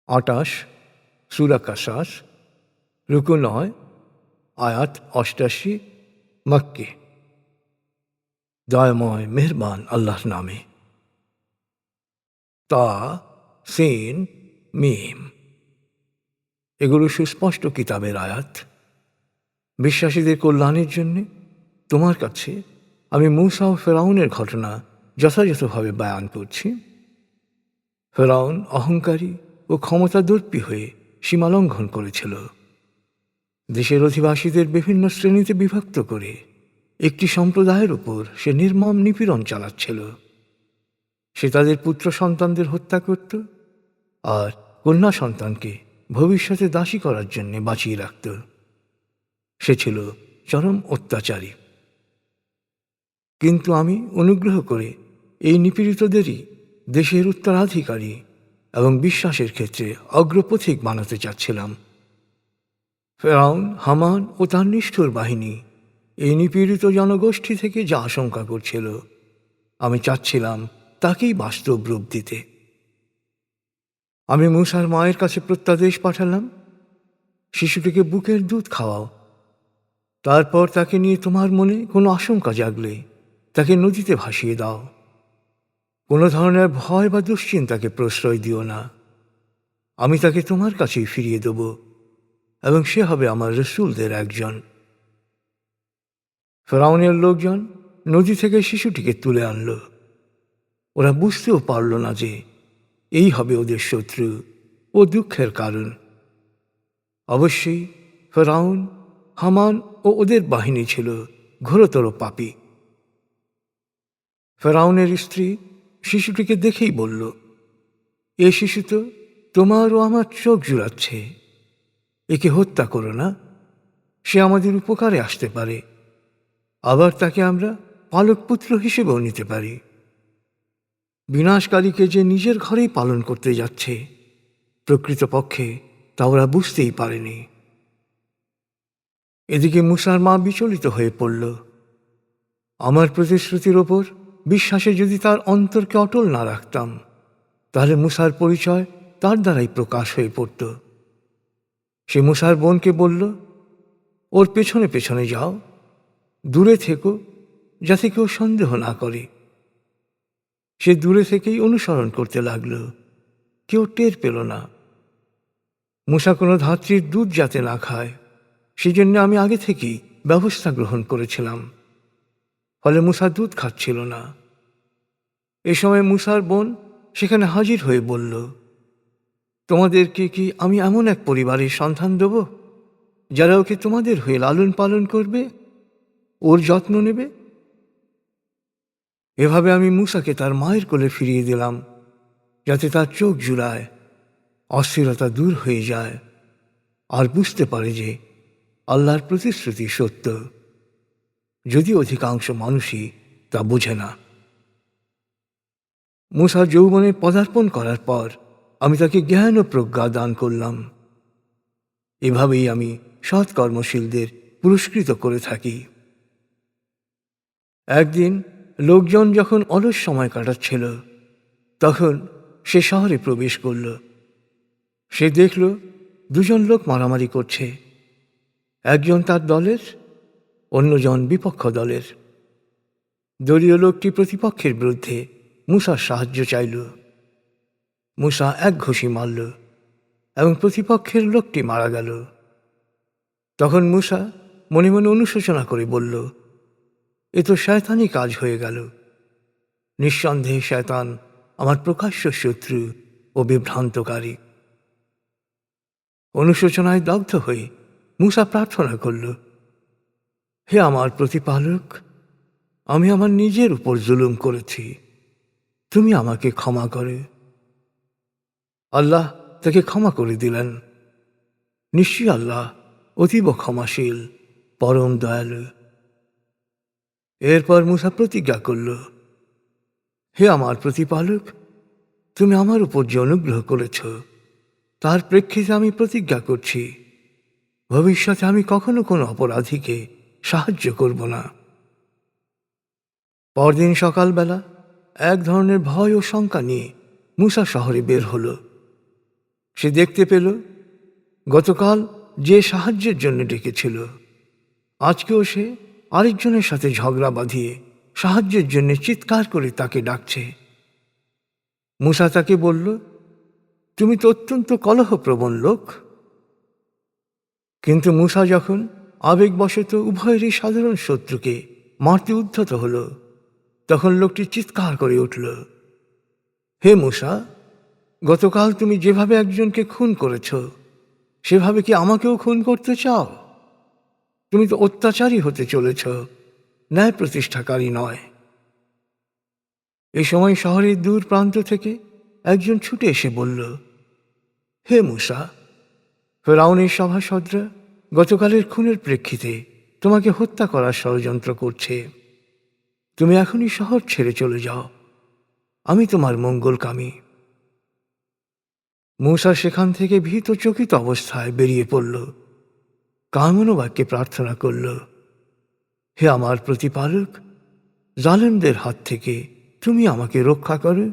28 সূরা কাসাস, রুকু 9, আয়াত 88, মক্কি। দয়াময় মেহেরবান আল্লাহর নামে। তা, সিন, মিম। এগুলো সুস্পষ্ট কিতাবের আয়াত। বিশ্বাসীদের কল্যাণের জন্যে তোমার কাছে আমি মূসা ও ফেরাউনের ঘটনা যথাযথভাবে বয়ান করছি। ফেরাউন অহংকারী ও ক্ষমতাদর্পী হয়ে সীমালঙ্ঘন করেছিল। দেশের অধিবাসীদের বিভিন্ন শ্রেণীতে বিভক্ত করে একটি সম্প্রদায়ের উপর সে নির্মম নিপীড়ন চালাচ্ছিল। সে তাদের পুত্র সন্তানদের হত্যা করত আর কন্যা সন্তানকে ভবিষ্যতে দাসী করার জন্য বাঁচিয়ে রাখত। সে ছিল চরম অত্যাচারী। কিন্তু আমি অনুগ্রহ করে এই নিপীড়িতদেরই দেশের উত্তরাধিকারী এবং বিশ্বাসের ক্ষেত্রে অগ্রপথিক বানাতে চাচ্ছিলাম। ফেরাউন, হামান ও তার নিষ্ঠুর বাহিনী এই নিপীড়িত জনগোষ্ঠী থেকে যা আশঙ্কা করছিল, আমি চাচ্ছিলাম তাকেই বাস্তব রূপ দিতে। আমি মূসার মায়ের কাছে প্রত্যাদেশ পাঠালাম, শিশুটিকে বুকের দুধ খাওয়াও। তারপর তাকে নিয়ে তোমার মনে কোনো আশঙ্কা জাগলে তাকে নদীতে ভাসিয়ে দাও। কোনো ধরনের ভয় বা দুশ্চিন্তাকে প্রশ্রয় দিও না। আমি তাকে তোমার কাছেই ফিরিয়ে দেব এবং সে হবে আমার রসূলদের একজন। ফেরাউনের লোকজন নদী থেকে শিশুটিকে তুলে আনল। ওরা বুঝতেও পারল না যে এই হবে ওদের শত্রু ও দুঃখের কারণ। অবশ্যই ফেরাউন, হামান ও ওদের বাহিনী ছিল ঘোরতর পাপী। ফেরাউনের স্ত্রী শিশুটিকে দেখেই বলল, এ শিশু তো তোমার ও আমার চোখ জুড়াচ্ছে। একে হত্যা করো না, সে আমাদের উপকারে আসতে পারে। আবার তাকে আমরা পালক পুত্র হিসেবেও নিতে পারি। বিনাশকারীকে যে নিজের ঘরেই পালন করতে যাচ্ছে, প্রকৃতপক্ষে তা ওরা বুঝতেই পারেনি। এদিকে মূসার মা বিচলিত হয়ে পড়ল। আমার প্রতিশ্রুতির ওপর বিশ্বাসে যদি তার অন্তরকে অটল না রাখতাম, তাহলে মূসার পরিচয় তার দ্বারাই প্রকাশ হয়ে পড়ত। সে মূসার বোনকে বলল, ওর পেছনে পেছনে যাও, দূরে থেকো, যাতে কেউ সন্দেহ না করে। সে দূরে থেকেই অনুসরণ করতে লাগল। কেউ টের পেল না। মূসা কোনো ধাত্রীর দুধ যাতে না খায়, সেজন্য আমি আগে থেকেই ব্যবস্থা গ্রহণ করেছিলাম। ফলে মূসা দুধ খাচ্ছিল না। এ সময় মূসার বোন সেখানে হাজির হয়ে বলল, তোমাদেরকে কি আমি এমন এক পরিবারের সন্ধান দেব যারা ওকে তোমাদের হয়ে লালন পালন করবে, ওর যত্ন নেবে? এভাবে আমি মূসাকে তার মায়ের কোলে ফিরিয়ে দিলাম, যাতে তার চোখ জুড়ায়, অস্থিরতা দূর হয়ে যায় আর বুঝতে পারে যে আল্লাহর প্রতিশ্রুতি সত্য, যদি অধিকাংশ মানুষই তা বোঝে না। মূসা যৌবনে পদার্পণ করার পর আমি তাকে জ্ঞান ও প্রজ্ঞা দান করলাম। এভাবেই আমি সৎকর্মশীলদের পুরস্কৃত করে থাকি। একদিন লোকজন যখন অলস সময় কাটাচ্ছিল, তখন সে শহরে প্রবেশ করল। সে দেখল দুজন লোক মারামারি করছে, একজন তার দলের, অন্যজন বিপক্ষ দলের। দলীয় লোকটি প্রতিপক্ষের বিরুদ্ধে মূসার সাহায্য চাইল। মূসা এক ঘুষি মারল এবং প্রতিপক্ষের লোকটি মারা গেল। তখন মূসা মনে মনে অনুশোচনা করে বলল, এ তো শয়তানি কাজ হয়ে গেল। নিঃসন্দেহে শয়তান আমার প্রকাশ্য শত্রু ও বিভ্রান্তকারী। অনুশোচনায় দগ্ধ হয়ে মূসা প্রার্থনা করল, হে আমার প্রতিপালক, আমি আমার নিজের উপর জুলুম করেছি, তুমি আমাকে ক্ষমা করে। আল্লাহ তাকে ক্ষমা করে দিলেন। নিশ্চয়ই আল্লাহ অতীব ক্ষমাশীল, পরম দয়ালু। এরপর মূসা প্রতিজ্ঞা করল, হে আমার প্রতিপালক, তুমি আমার উপর যে অনুগ্রহ করেছ, তার প্রেক্ষিতে আমি প্রতিজ্ঞা করছি, ভবিষ্যতে আমি কখনো কোনো অপরাধীকে সাহায্য করব না। পরদিন সকালবেলা এক ধরনের ভয় ও শঙ্কা নিয়ে মূসা শহরে বের হল। সে দেখতে পেল গতকাল যে সাহায্যের জন্য ডেকেছিল, আজকেও সে আরেকজনের সাথে ঝগড়া বাঁধিয়ে সাহায্যের জন্য চিৎকার করে তাকে ডাকছে। মূসা তাকে বলল, তুমি তো অত্যন্ত কলহপ্রবণ লোক। কিন্তু মূসা যখন আবেগবশত উভয়েরই সাধারণ শত্রুকে মারতে উদ্ধত হল, তখন লোকটি চিৎকার করে উঠল, হে মূসা, গতকাল তুমি যেভাবে একজনকে খুন করেছ, সেভাবে কি আমাকেও খুন করতে চাও? তুমি তো অত্যাচারী হতে চলেছ, ন্যায় প্রতিষ্ঠাকারী নয়। এই সময় শহরের দূর প্রান্ত থেকে একজন ছুটে এসে বলল, হে মূসা, ফেরাউনের সভাসদরা গতকালের খুনের প্রেক্ষিতে তোমাকে হত্যা করার ষড়যন্ত্র করছে। তুমি এখনই শহর ছেড়ে চলে যাও, আমি তোমার মঙ্গলকামী। মূসা সেখান থেকে ভীত চকিত অবস্থায় বেরিয়ে পড়ল। কামন বাক্যে প্রার্থনা করল, হে আমার প্রতিপালক, জালেমদের হাত থেকে তুমি আমাকে রক্ষা করো।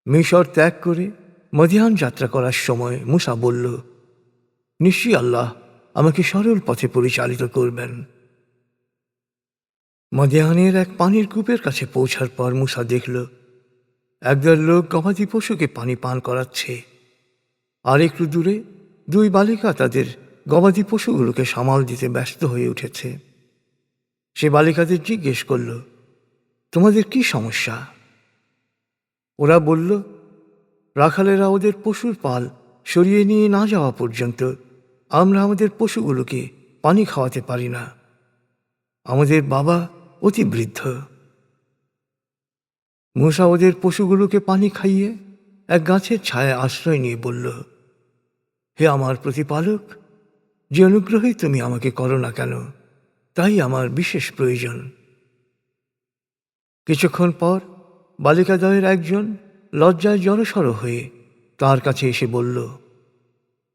মিশর ত্যাগ করে মদিয়ান যাত্রা করার সময় মূসা বলল, নিশ্চয়ই আল্লাহ আমাকে সরল পথে পরিচালিত করবেন। মদিয়ানের এক পানির কূপের কাছে পৌঁছার পর মূসা দেখল একদল লোক গবাদি পশুকে পানি পান করাচ্ছে, আর একটু দূরে দুই বালিকা তাদের গবাদি পশুগুলোকে সামাল দিতে ব্যস্ত হয়ে উঠেছে। সে বালিকাদের জিজ্ঞেস করল, তোমাদের কি সমস্যা? ওরা বলল, রাখালেরা ওদের পশুর পাল সরিয়ে নিয়ে না যাওয়া পর্যন্ত আমরা আমাদের পশুগুলোকে পানি খাওয়াতে পারি না। আমাদের বাবা অতি বৃদ্ধ। মূসা ওদের পশুগুলোকে পানি খাইয়ে এক গাছের ছায়ায় আশ্রয় নিয়ে বলল, হে আমার প্রতিপালক, যে অনুগ্রহই তুমি আমাকে করো না কেন, তাই আমার বিশেষ প্রয়োজন। কিছুক্ষণ পর বালিকাদ্বয়ের একজন লজ্জায় জড়সড় হয়ে তার কাছে এসে বলল,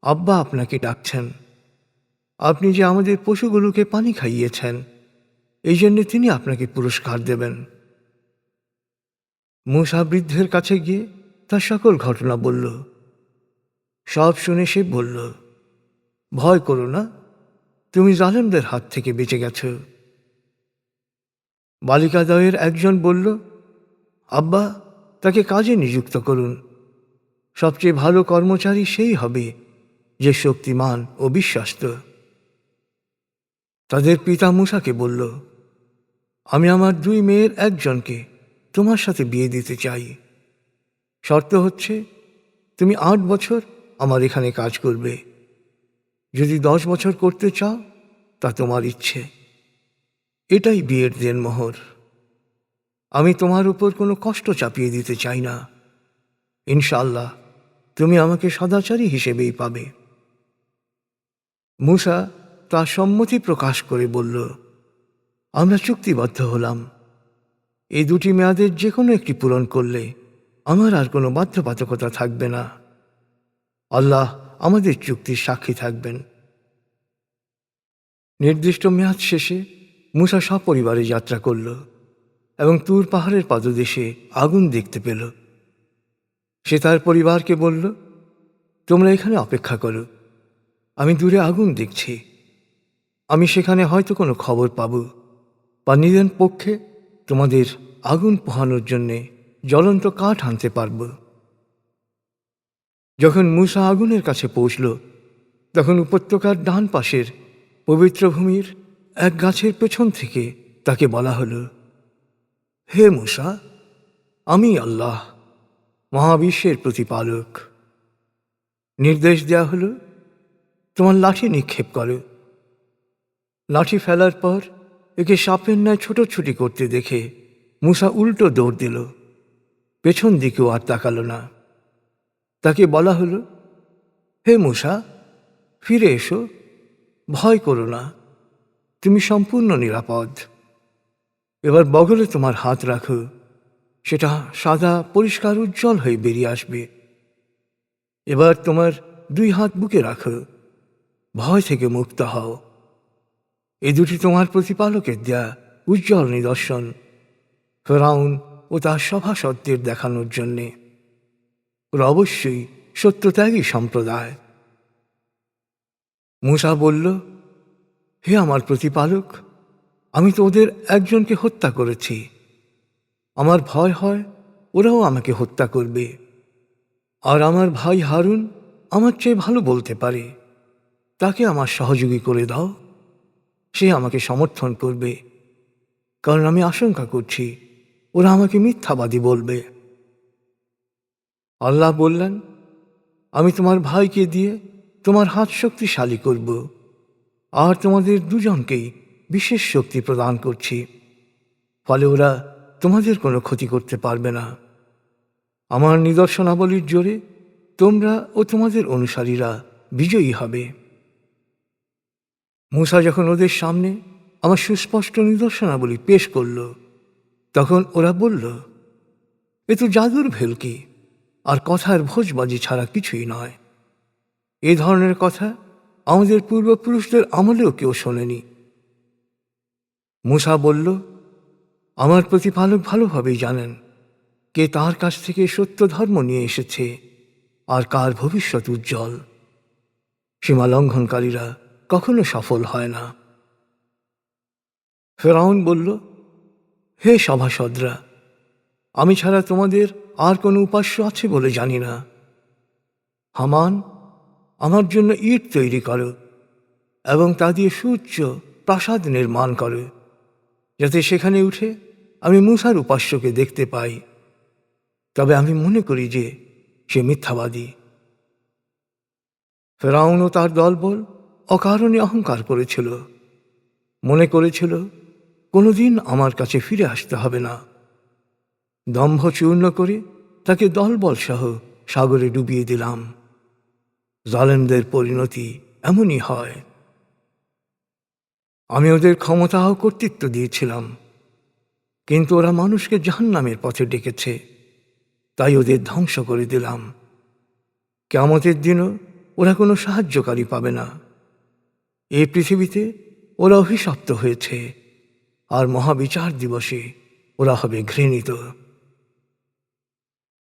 আব্বা আপনাকে ডাকছেন। আপনি যে আমাদের পশুগুলোকে পানি খাইয়েছেন, এই জন্যে তিনি আপনাকে পুরস্কার দেবেন। মূসা বৃদ্ধের কাছে গিয়ে তার সকল ঘটনা বলল। সব শুনে সে বলল, ভয় করো না, তুমি জালেমদের হাত থেকে বেঁচে গেছ। বালিকাদ্বয়ের একজন বলল, আব্বা, তাকে কাজে নিযুক্ত করুন। সবচেয়ে ভালো কর্মচারী সেই হবে যে শক্তিমান ও বিশ্বস্ত। তাদের পিতা মূসাকে বলল, আমি আমার দুই মেয়ের একজনকে তোমার সাথে বিয়ে দিতে চাই। শর্ত হচ্ছে তুমি 8 বছর আমার এখানে কাজ করবে। যদি 10 বছর করতে চাও তা তোমার ইচ্ছে। এটাই বিয়ের দেনমোহর। আমি তোমার উপর কোনো কষ্ট চাপিয়ে দিতে চাই না। ইনশাআল্লাহ তুমি আমাকে সদাচারী হিসেবেই পাবে। মূসা তার সম্মতি প্রকাশ করে বলল, আমরা চুক্তিবদ্ধ হলাম। এই দুটি মেয়াদের যে কোনো একটি পূরণ করলে আমার আর কোনো বাধ্যবাধকতা থাকবে না। আল্লাহ আমাদের চুক্তির সাক্ষী থাকবেন। নির্দিষ্ট মেয়াদ শেষে মূসা সপরিবারে যাত্রা করল এবং তুর পাহাড়ের পাদদেশে আগুন দেখতে পেল। সে তার পরিবারকে বলল, তোমরা এখানে অপেক্ষা করো, আমি দূরে আগুন দেখছি। আমি সেখানে হয়তো কোনো খবর পাব বা নিজের পক্ষে তোমাদের আগুন পোহানোর জন্যে জ্বলন্ত কাঠ আনতে পারব। যখন মূসা আগুনের কাছে পৌঁছল, তখন উপত্যকার ডান পাশের পবিত্র ভূমির এক গাছের পেছন থেকে তাকে বলা হলো, হে মূসা, আমি আল্লাহ, মহাবিশ্বের প্রতিপালক। নির্দেশ দেয়া হলো, তোমার লাঠি নিক্ষেপ করো। লাঠি ফেলার পর একে সাপের ন্যায় ছোটাছুটি করতে দেখে মূসা উল্টো দৌড় দিল, পেছন দিকেও আর তাকালো না। তাকে বলা হলো, হে মূসা, ফিরে এসো, ভয় করো না, তুমি সম্পূর্ণ নিরাপদ। এবার বগলে তোমার হাত রাখো, সেটা সাদা পরিষ্কার উজ্জ্বল হয়ে বেরিয়ে আসবে। এবার তোমার 2 হাত বুকে রাখো, ভয় থেকে মুক্ত হও। এ দুটি তোমার প্রতিপালকের দেয়া উজ্জ্বল নিদর্শন ফেরাউন ও তার সভাসদদের দেখানোর জন্যে। ওরা অবশ্যই সত্যত্যাগী সম্প্রদায়। মূসা বলল, হে আমার প্রতিপালক, আমি তো ওদের একজনকে হত্যা করেছি। আমার ভয় হয় ওরাও আমাকে হত্যা করবে। আর আমার ভাই হারুন আমার চেয়ে ভালো বলতে পারে, তাকে আমার সহযোগী করে দাও, সে আমাকে সমর্থন করবে, কারণ আমি আশঙ্কা করছি ওরা আমাকে মিথ্যাবাদী বলবে। আল্লাহ বললেন, আমি তোমার ভাইকে দিয়ে তোমার হাত শক্তিশালী করব, আর তোমাদের দুজনকেই বিশেষ শক্তি প্রদান করছি, ফলে ওরা তোমাদের কোনো ক্ষতি করতে পারবে না। আমার নিদর্শনাবলীর জোরে তোমরা ও তোমাদের অনুসারীরা বিজয়ী হবে। মূসা যখন ওদের সামনে আমার সুস্পষ্ট নিদর্শনাবলী পেশ করল, তখন ওরা বলল, এ তো জাদুর ভেলকি আর কথার ভোজবাজি ছাড়া কিছুই নয়। এ ধরনের কথা আমাদের পূর্বপুরুষদের আমলেও কেউ শোনেনি। মূসা বলল, আমার প্রতিপালক ভালোভাবেই জানেন কে তার কাছ থেকে সত্য ধর্ম নিয়ে এসেছে আর কার ভবিষ্যৎ উজ্জ্বল। সীমা লঙ্ঘনকারীরা কখনো সফল হয় না। ফেরাউন বলল, হে সভাসদরা, আমি ছাড়া তোমাদের আর কোনো উপাস্য আছে বলে জানি না। হামান, আমার জন্য ইট তৈরি করো এবং তা দিয়ে সুউচ্চ প্রাসাদ নির্মাণ করো, যাতে সেখানে উঠে আমি মূসার উপাস্যকে দেখতে পাই। তবে আমি মনে করি যে সে মিথ্যাবাদী। ফেরাউন ও তার দলবল অকারণে অহংকার করেছিল, মনে করেছিল কোনোদিন আমার কাছে ফিরে আসতে হবে না। দম্ভ চূর্ণ করে তাকে দলবল সহ সাগরে ডুবিয়ে দিলাম। জালেমদের পরিণতি এমনই হয়। আমি ওদের ক্ষমতা ও কর্তৃত্ব দিয়েছিলাম, কিন্তু ওরা মানুষকে জাহান্নামের পথে ডেকেছে, তাই ওদের ধ্বংস করে দিলাম। কিয়ামতের দিনও ওরা কোনো সাহায্যকারী পাবে না। এই পৃথিবীতে ওরা অভিশপ্ত হয়েছে, আর মহাবিচার দিবসে ওরা হবে ঘৃণিত।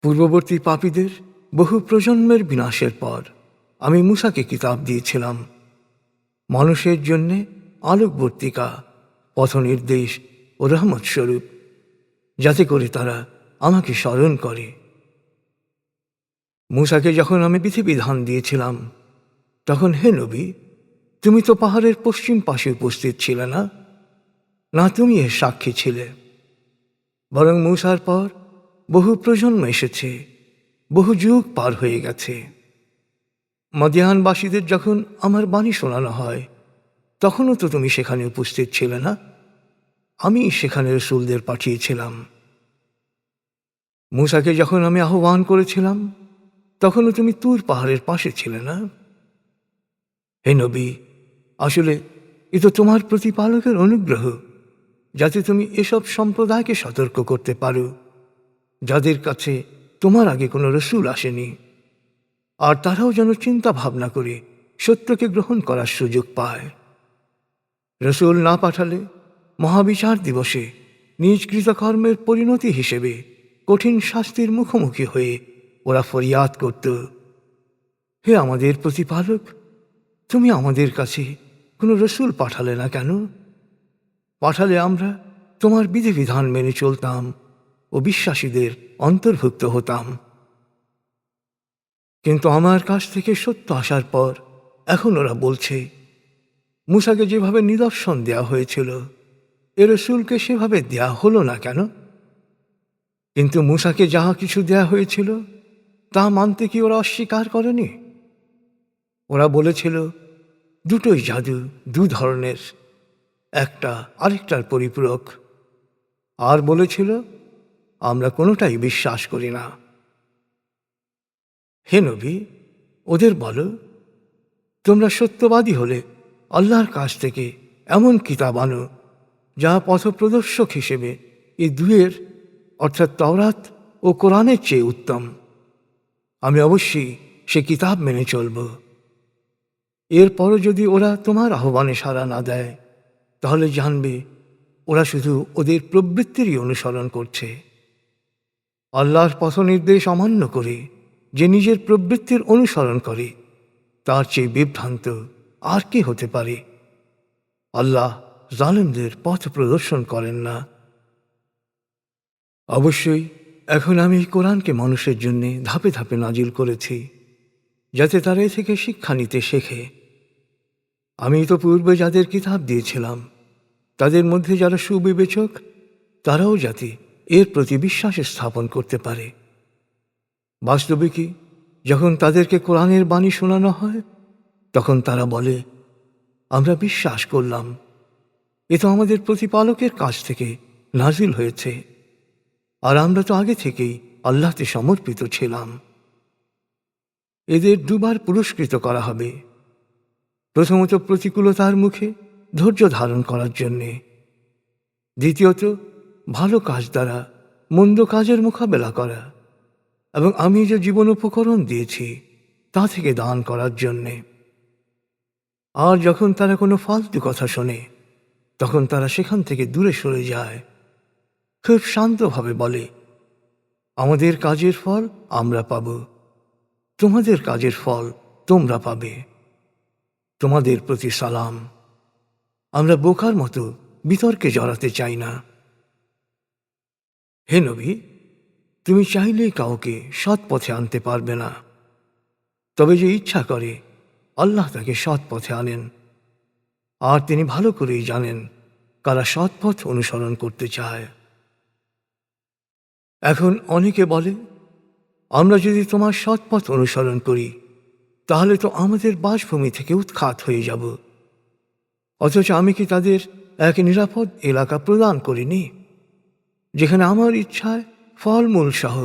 পূর্ববর্তী পাপীদের বহু প্রজন্মের বিনাশের পর আমি মূসাকে কিতাব দিয়েছিলাম, মানুষের জন্যে আলোকবর্তিকা, পথনির্দেশ ও রহমত স্বরূপ, যাতে করে তারা আমাকে স্মরণ করে। মূসাকে যখন আমি বিধিবিধান দিয়েছিলাম, তখন হে নবী, তুমি তো পাহাড়ের পশ্চিম পাশে উপস্থিত ছিলে না, না তুমি এর সাক্ষী ছিলে। বরং মূসার পর বহু প্রজন্ম এসেছে, বহু যুগ পার হয়ে গেছে। মদিয়ানবাসীদের যখন আমার বাণী শোনানো হয়, তখনও তো তুমি সেখানে উপস্থিত ছিলে না, আমি সেখানে রসূলদের পাঠিয়েছিলাম। মূসাকে যখন আমি আহ্বান করেছিলাম, তখনও তুমি তুর পাহাড়ের পাশে ছিলে না। হে নবী, আসলে এ তো তোমার প্রতিপালকের অনুগ্রহ, যাতে তুমি এসব সম্প্রদায়কে সতর্ক করতে পারো যাদের কাছে তোমার আগে কোনো রসূল আসেনি, আর তারাও যেন চিন্তা ভাবনা করে সত্যকে গ্রহণ করার সুযোগ পায়। রসূল না পাঠালে মহাবিচার দিবসে নিজ কৃতকর্মের পরিণতি হিসেবে কঠিন শাস্তির মুখোমুখি হয়ে ওরা ফরিয়াদ করত, হে আমাদের প্রতিপালক, তুমি আমাদের কাছে কোনো রসূল পাঠালে না কেন? পাঠালে আমরা তোমার বিধিবিধান মেনে চলতাম ও বিশ্বাসীদের অন্তর্ভুক্ত হতাম। কিন্তু আমার কাছ থেকে সত্য আসার পর এখন ওরা বলছে, মূসাকে যেভাবে নিদর্শন দেয়া হয়েছিল, এ রসূলকে সেভাবে দেয়া হলো না কেন? কিন্তু মূসাকে যাহা কিছু দেয়া হয়েছিল তা মানতে কি ওরা অস্বীকার করেনি? ওরা বলেছিল, দুটোই জাদু, দু ধরনের, একটা আরেকটার পরিপূরক। আর বলেছিল, আমরা কোনোটাই বিশ্বাস করি না। হে নবী, ওদের বলো, তোমরা সত্যবাদী হলে আল্লাহর কাছ থেকে এমন কিতাব আনো যা পথপ্রদর্শক হিসেবে এই দুয়ের অর্থাৎ তাওরাত ও কোরআনের চেয়ে উত্তম। আমি অবশ্যই সে কিতাব মেনে চলব। এরপরও যদি ওরা তোমার আহ্বানে সাড়া না দেয়, তাহলে জানবে ওরা শুধু ওদের প্রবৃত্তিরই অনুসরণ করছে। আল্লাহর পথনির্দেশ অমান্য করে যে নিজের প্রবৃত্তির অনুসরণ করে তার চেয়ে বিভ্রান্ত আর কি হতে পারে? আল্লাহ জালেমদের পথ প্রদর্শন করেন না। অবশ্যই এখন আমি এই কোরআনকে মানুষের জন্য ধাপে ধাপে নাজিল করেছি, যাতে তারা এ থেকে শিক্ষা নিতে শেখে। আমি তো পূর্বে যাদের কিতাব দিয়েছিলাম তাদের মধ্যে যারা সুবিবেচক, তারাও যাতে এর প্রতি বিশ্বাস স্থাপন করতে পারে। বাস্তবে কি, যখন তাদেরকে কোরআনের বাণী শোনানো হয় তখন তারা বলে, আমরা বিশ্বাস করলাম, এ তো আমাদের প্রতিপালকের কাছ থেকে নাজিল হয়েছে, আর আমরা তো আগে থেকেই আল্লাহতে সমর্পিত ছিলাম। এদের দুবার পুরস্কৃত করা হবে। প্রথমত প্রতিকূলতার মুখে ধৈর্য ধারণ করার জন্যে, দ্বিতীয়ত ভালো কাজ দ্বারা মন্দ কাজের মোকাবেলা করা, এবং আমি যে জীবন উপকরণ দিয়েছি তা থেকে দান করার জন্যে। আর যখন তারা কোনো ফালতু কথা শোনে তখন তারা সেখান থেকে দূরে সরে যায়, খুব শান্তভাবে বলে, আমাদের কাজের ফল আমরা পাব, তোমাদের কাজের ফল তোমরা পাবে, তোমাদের প্রতি সালাম। আমরা বোকার মতো বিতর্কে জড়াতে চাই না। হে নবী, তুমি চাইলেই কাউকে সৎ পথে আনতে পারবে না, তবে যে ইচ্ছা করে আল্লাহ তাকে সৎ পথে আনেন, আর তিনি ভালো করেই জানেন কারা সৎ পথ অনুসরণ করতে চায়। এখন অনেকে বলে, আমরা যদি তোমার সৎ পথ অনুসরণ করি তাহলে তো আমাদের বাসভূমি থেকে উৎখাত হয়ে যাব, অথচ আমি কি তাদের এক নিরাপদ এলাকা প্রদান করিনি, যেখানে আমার ইচ্ছায় ফলমূল সহ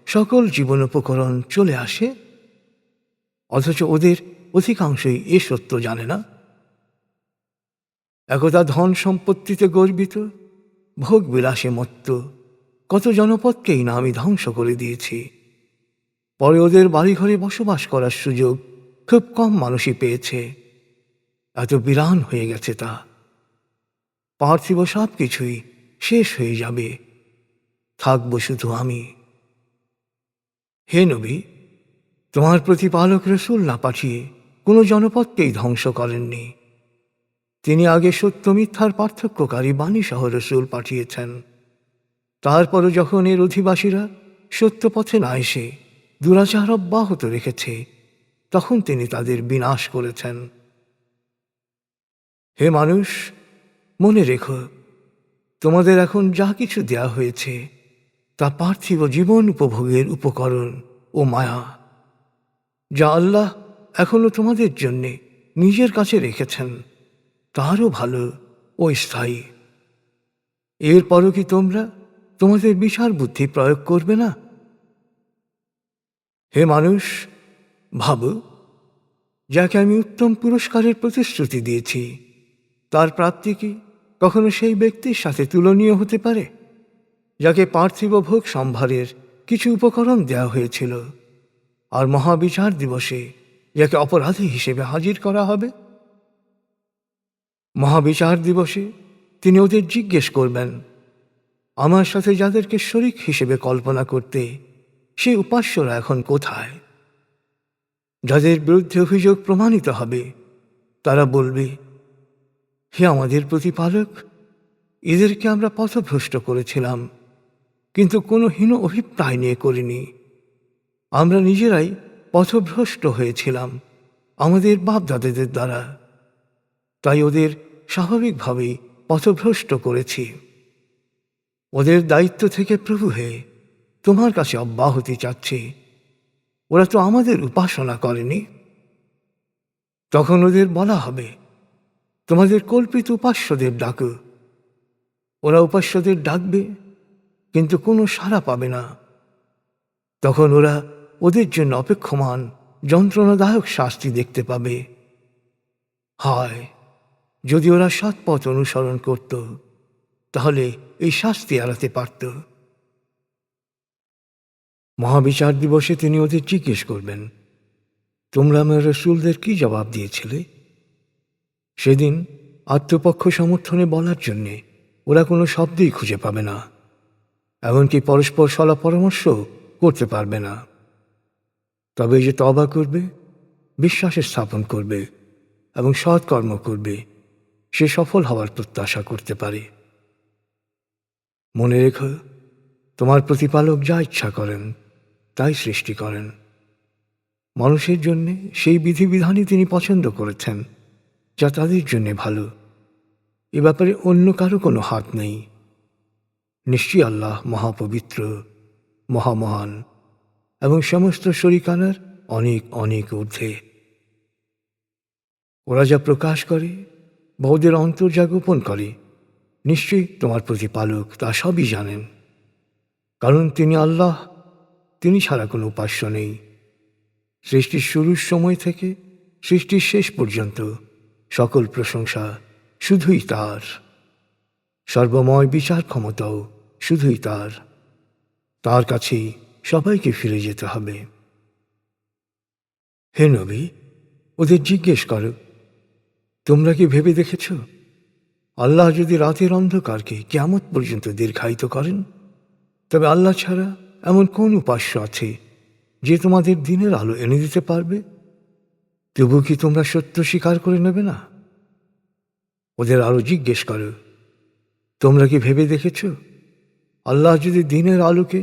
সকল জীবন উপকরণ চলে আসে? অথচ ওদের অধিকাংশই এ সত্য জানে না। একদা ধন সম্পত্তিতে গর্বিত, ভোগ বিলাসে মত্ত কত জনপদকেই না আমি ধ্বংস করে দিয়েছি। পরে ওদের বাড়িঘরে বসবাস করার সুযোগ খুব কম মানুষই পেয়েছে। এত বিরান হয়ে গেছে তা। পার্থিব সব কিছুই শেষ হয়ে যাবে, থাকব শুধু আমি। হে নবী, তোমার প্রতিপালক রসুল না পাঠিয়ে কোনো জনপদকেই ধ্বংস করেননি। তিনি আগে সত্য মিথ্যার পার্থক্যকারী বাণী সহ রসুল পাঠিয়েছেন। তারপরও যখন এর অধিবাসীরা সত্য পথে না এসে দুরাচার অব্যাহত রেখেছে, তখন তিনি তাদের বিনাশ করেছেন। হে মানুষ, মনে রেখো, তোমাদের এখন যা কিছু দেয়া হয়েছে তা পার্থিব জীবন উপভোগের উপকরণ ও মায়া, যা আল্লাহ এখনো তোমাদের জন্যে নিজের কাছে রেখেছেন, তারও ভালো ও স্থায়ী। এরপরও কি তোমরা তোমাদের বিচার বুদ্ধি প্রয়োগ করবে না? হে মানুষ, ভাবো, যাকে আমি উত্তম পুরস্কারের প্রতিশ্রুতি দিয়েছি তার প্রাপ্তি কি কখনো সেই ব্যক্তির সাথে তুলনীয় হতে পারে, যাকে পার্থিব ভোগ সম্ভারের কিছু উপকরণ দেওয়া হয়েছিল, আর মহাবিচার দিবসে যাকে অপরাধী হিসেবে হাজির করা হবে? মহাবিচার দিবসে তিনি ওদের জিজ্ঞেস করবেন, আমার সাথে যাদেরকে শরীক হিসেবে কল্পনা করতে, সেই উপাস্যরা এখন কোথায়? যাদের বিরুদ্ধে অভিযোগ প্রমাণিত হবে তারা বলবে, হে আমাদের প্রতিপালক, এদেরকে আমরা পথভ্রষ্ট করেছিলাম, কিন্তু কোনো হীন অভিপ্রায় নিয়ে করিনি। আমরা নিজেরাই পথভ্রষ্ট হয়েছিলাম আমাদের বাপদাদাদের দ্বারা, তাই ওদের স্বাভাবিকভাবেই পথভ্রষ্ট করেছি। ওদের দায়িত্ব থেকে প্রভু হে তোমার কাছে অব্যাহতি চাচ্ছি, ওরা তো আমাদের উপাসনা করেনি। তখন ওদের বলা হবে, তোমাদের কল্পিত উপাস্যদের ডাকো। ওরা উপাস্যদের ডাকবে, কিন্তু কোনো সাড়া পাবে না। তখন ওরা ওদের জন্য অপেক্ষমান যন্ত্রণাদায়ক শাস্তি দেখতে পাবে। হায়, যদি ওরা সৎ পথ অনুসরণ করত তাহলে এই শাস্তি এড়াতে পারত। মহাবিচার দিবসে তিনি ওদের জিজ্ঞেস করবেন, তোমরা আমার রসুলদের কি জবাব দিয়েছিলে? সেদিন আত্মপক্ষ সমর্থনে বলার জন্যে ওরা কোনো শব্দই খুঁজে পাবে না, এমনকি পরস্পর সলা পরামর্শ করতে পারবে না। তবে যে তওবা করবে, বিশ্বাসের স্থাপন করবে এবং সৎকর্ম করবে, সে সফল হওয়ার প্রত্যাশা করতে পারে। মনে রেখো, তোমার প্রতিপালক যা ইচ্ছা করেন তাই সৃষ্টি করেন। মানুষের জন্যে সেই বিধিবিধানই তিনি পছন্দ করেছেন যা তাদের জন্যে ভালো। এ ব্যাপারে অন্য কারো কোনো হাত নেই। নিশ্চয়ই আল্লাহ মহাপবিত্র, মহামহান এবং সমস্ত শরিকানার অনেক অনেক ঊর্ধ্বে। ওরা যা প্রকাশ করে বা ওদের অন্তর যা গোপন করে, নিশ্চয়ই তোমার প্রতিপালক তা সবই জানেন। কারণ তিনি আল্লাহ, তিনি ছাড়া কোনো উপাস্য নেই। সৃষ্টির শুরুর সময় থেকে সৃষ্টির শেষ পর্যন্ত সকল প্রশংসা শুধুই তার। সর্বময় বিচার ক্ষমতাও শুধুই তার। তার কাছেই সবাইকে ফিরে যেতে হবে। হে নবী, ওদের জিজ্ঞেস করো, তোমরা কি ভেবে দেখেছ, আল্লাহ যদি রাতের অন্ধকারকে কিয়ামত পর্যন্ত দীর্ঘায়িত করেন, তবে আল্লাহ ছাড়া এমন কোন উপাস্য আছে যে তোমাদের দিনের আলো এনে দিতে পারবে? তবু কি তোমরা সত্য স্বীকার করে নেবে না? ওদের আরো জিজ্ঞেস করো, তোমরা কি ভেবে দেখেছ, আল্লাহ যদি দিনের আলোকে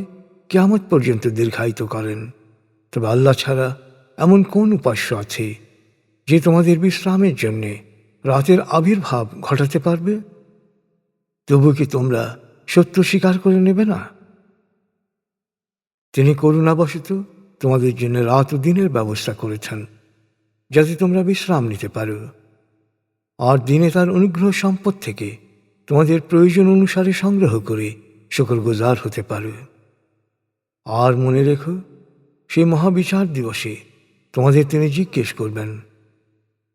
কিয়ামত পর্যন্ত দীর্ঘায়িত করেন, তবে আল্লাহ ছাড়া এমন কোন উপাস্য আছে যে তোমাদের বিশ্রামের জন্যে রাতের আবির্ভাব ঘটাতে পারবে? তবু কি তোমরা সত্য স্বীকার করে নেবে না? তিনি করুণাবশত তোমাদের জন্য রাত ও দিনের ব্যবস্থা করেছেন, যাতে তোমরা বিশ্রাম নিতে পারো, আর দিনে তার অনুগ্রহ সম্পদ থেকে তোমাদের প্রয়োজন অনুসারে সংগ্রহ করে শুকরগুজার হতে পারো। আর মনে রেখো, সেই মহাবিচার দিবসে তোমাদের তিনি জিজ্ঞেস করবেন,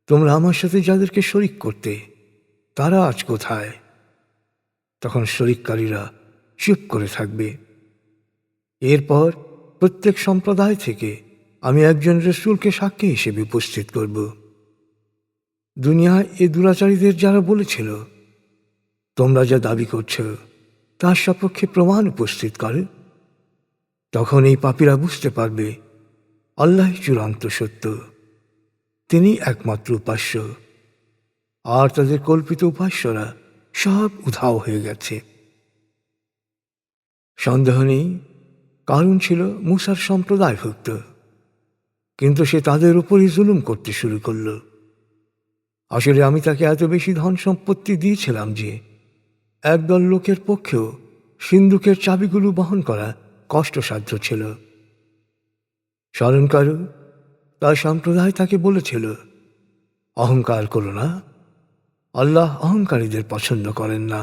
তোমরা আমার সাথে যাদেরকে শরিক করতে, তারা আজ কোথায়? তখন শরিককারীরা চুপ করে থাকবে। এরপর প্রত্যেক সম্প্রদায় থেকে আমি একজন রসূলকে সাক্ষী হিসেবে উপস্থিত করব। দুনিয়ায় এ দুরাচারীদের যারা বলেছিল, তোমরা যা দাবি করছ তার সপক্ষে প্রমাণ উপস্থিত করে, তখন এই পাপীরা বুঝতে পারবে আল্লাহ চূড়ান্ত সত্য, তিনি একমাত্র উপাস্য, আর তাদের কল্পিত উপাস্যরা সব উধাও হয়ে গেছে। সন্দেহ নেই, কারণ ছিল মূসার সম্প্রদায়ভুক্ত, কিন্তু সে তাদের উপরই জুলুম করতে শুরু করল। আসলে আমি তাকে এত বেশি ধন সম্পত্তি দিয়েছিলাম যে একদল লোকের পক্ষেও সিন্ধুকের চাবিগুলো বহন করা কষ্টসাধ্য ছিল। স্মরণ করো, তার সম্প্রদায় তাকে বলেছিল, অহংকার করো না, আল্লাহ অহংকারীদের পছন্দ করেন না।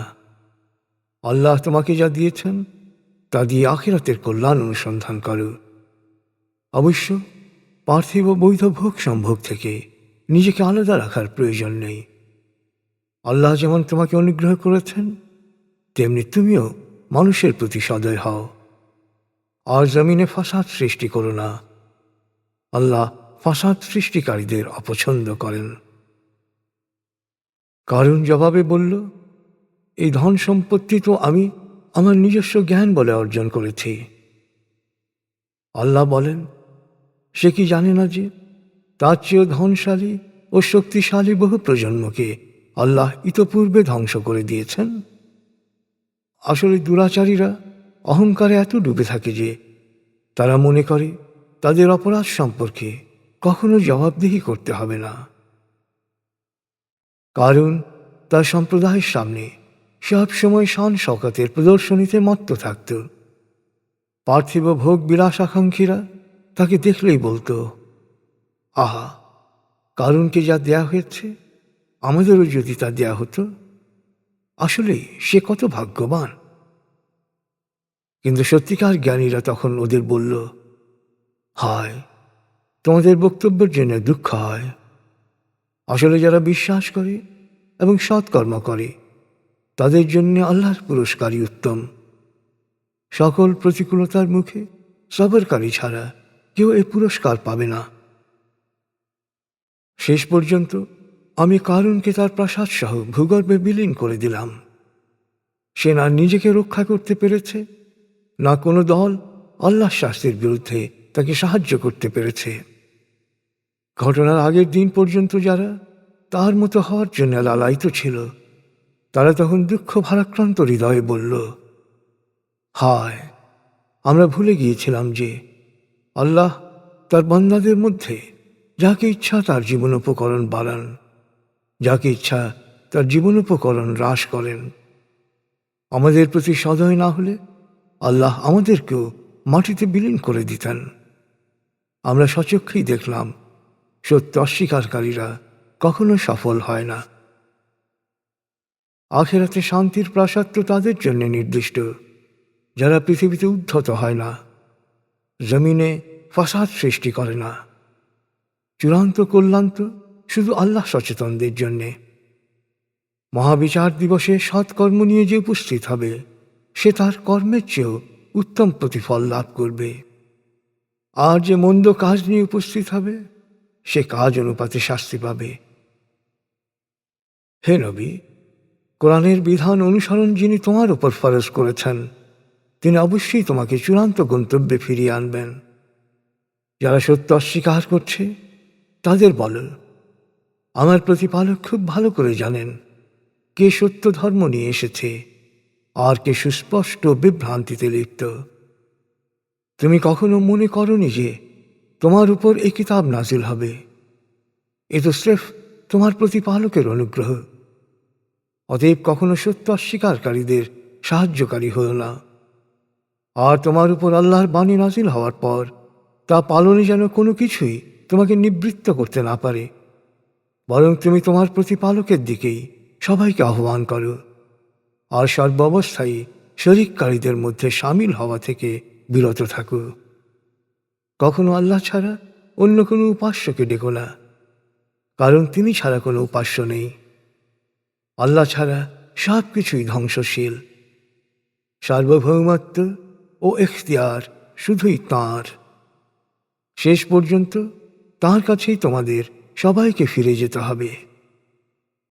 আল্লাহ তোমাকে যা দিয়েছেন তা দিয়ে আখিরাতের কল্যাণ অনুসন্ধান করো। অবশ্য পার্থিব বৈধ ভোগ সম্ভোগ থেকে নিজেকে আলাদা রাখার প্রয়োজন নেই। আল্লাহ যেমন তোমাকে অনুগ্রহ করেছেন, তেমনি তুমিও মানুষের প্রতি সদয় হও। আর জমিনে ফাসাদ সৃষ্টি করো না, আল্লাহ ফাসাদ সৃষ্টিকারীদের অপছন্দ করেন। কারণ জবাবে বলল, এই ধন সম্পত্তি তো আমি আমার নিজস্ব জ্ঞান বলে অর্জন করেছি। আল্লাহ বলেন, সে কি জানে না যে তার চেয়েও ধনশালী ও শক্তিশালী বহু প্রজন্মকে আল্লাহ ইতপূর্বে ধ্বংস করে দিয়েছেন? আসলে দুরাচারীরা অহংকারে এত ডুবে থাকে যে তারা মনে করে তাদের অপরাধ সম্পর্কে কখনো জবাবদিহি করতে হবে না। কারণ তার সম্প্রদায়ের সামনে সব সময় শান শওকতের প্রদর্শনীতে মত্ত থাকত। পার্থিব ভোগ বিলাস আকাঙ্ক্ষীরা তাকে দেখলেই বলতো, আহা, কারুনকে যা দেয়া হয়েছে আমাদেরও যদি তা দেয়া হতো, আসলে সে কত ভাগ্যবান। কিন্তু সত্যিকার জ্ঞানীরা তখন ওদের বলল, হায়, তোমাদের বক্তব্যের জন্য দুঃখ হয়। আসলে যারা বিশ্বাস করে এবং সৎকর্ম করে তাদের জন্য আল্লাহর পুরস্কারই উত্তম। সকল প্রতিকূলতার মুখে সবরকারী ছাড়া কেউ এ পুরস্কার পাবে না। শেষ পর্যন্ত আমি কারুনকে তার প্রাসাদ সহ ভূগর্ভে বিলীন করে দিলাম। সে না নিজেকে রক্ষা করতে পেরেছে, না কোনো দল আল্লাহর শাস্তির বিরুদ্ধে তাকে সাহায্য করতে পেরেছে। ঘটনার আগের দিন পর্যন্ত যারা তার মতো হওয়ার জন্য লালায়িত ছিল, তারা তখন দুঃখ ভারাক্রান্ত হৃদয়ে বলল, হায়, আমরা ভুলে গিয়েছিলাম যে আল্লাহ তার বান্দাদের মধ্যে যাকে ইচ্ছা তার জীবনোপকরণ বাড়ান, যাকে ইচ্ছা তার জীবনোপকরণ হ্রাস করেন। আমাদের প্রতি সদয় না হলে আল্লাহ আমাদেরকেও মাটিতে বিলীন করে দিতেন। আমরা সচক্ষেই দেখলাম সত্য অস্বীকারীরা কখনো সফল হয় না। আখিরাতে শান্তির প্রাসাদ তো তাদের জন্য নির্দিষ্ট যারা পৃথিবীতে উদ্ধত হয় না, জমিনে ফাসাদ সৃষ্টি করে না। চূড়ান্ত কল্যাণ তো শুধু আল্লাহ সচেতনদের জন্যে। মহাবিচার দিবসে সৎকর্ম নিয়ে যে উপস্থিত হবে, সে তার কর্মের চেয়েও উত্তম প্রতিফল লাভ করবে। আর যে মন্দ কাজ নিয়ে উপস্থিত হবে, সে কাজ অনুপাতে শাস্তি পাবে। হে নবী, কোরআনের বিধান অনুসরণ যিনি তোমার উপর ফরজ করেছেন, তিনি অবশ্যই তোমাকে চূড়ান্ত গন্তব্যে ফিরিয়ে আনবেন। যারা সত্য অস্বীকার করছে তাদের বল, আমার প্রতিপালক খুব ভালো করে জানেন কে সত্য ধর্ম নিয়ে এসেছে আর কে সুস্পষ্ট বিভ্রান্তিতে লিপ্ত। তুমি কখনো মনে করনি যে তোমার উপর এই কিতাব নাজিল হবে? এ তো স্রেফ তোমার প্রতিপালকের অনুগ্রহ। অতএব কখনো সত্য অস্বীকারীদের সাহায্যকারী হও না। আর তোমার উপর আল্লাহর বাণী নাজিল হওয়ার পর তা পালনে যেন কোনো কিছুই তোমাকে নিবৃত্ত করতে না পারে, বরং তুমি তোমার প্রতিপালকের দিকেই সবাইকে আহ্বান করো আর সর্বাবস্থায় শরিককারীদের মধ্যে সামিল হওয়া থেকে বিরত থাকো। কখনো আল্লাহ ছাড়া অন্য কোনো উপাস্যকে ডেকো না, কারণ তিনি ছাড়া কোনো উপাস্য নেই। আল্লাহ ছাড়া সব কিছুই ধ্বংসশীল। সার্বভৌমত্ব ও এখতিয়ার শুধুই তাঁর। শেষ পর্যন্ত তাঁর কাছেই তোমাদের সবাইকে ফিরে যেতে হবে।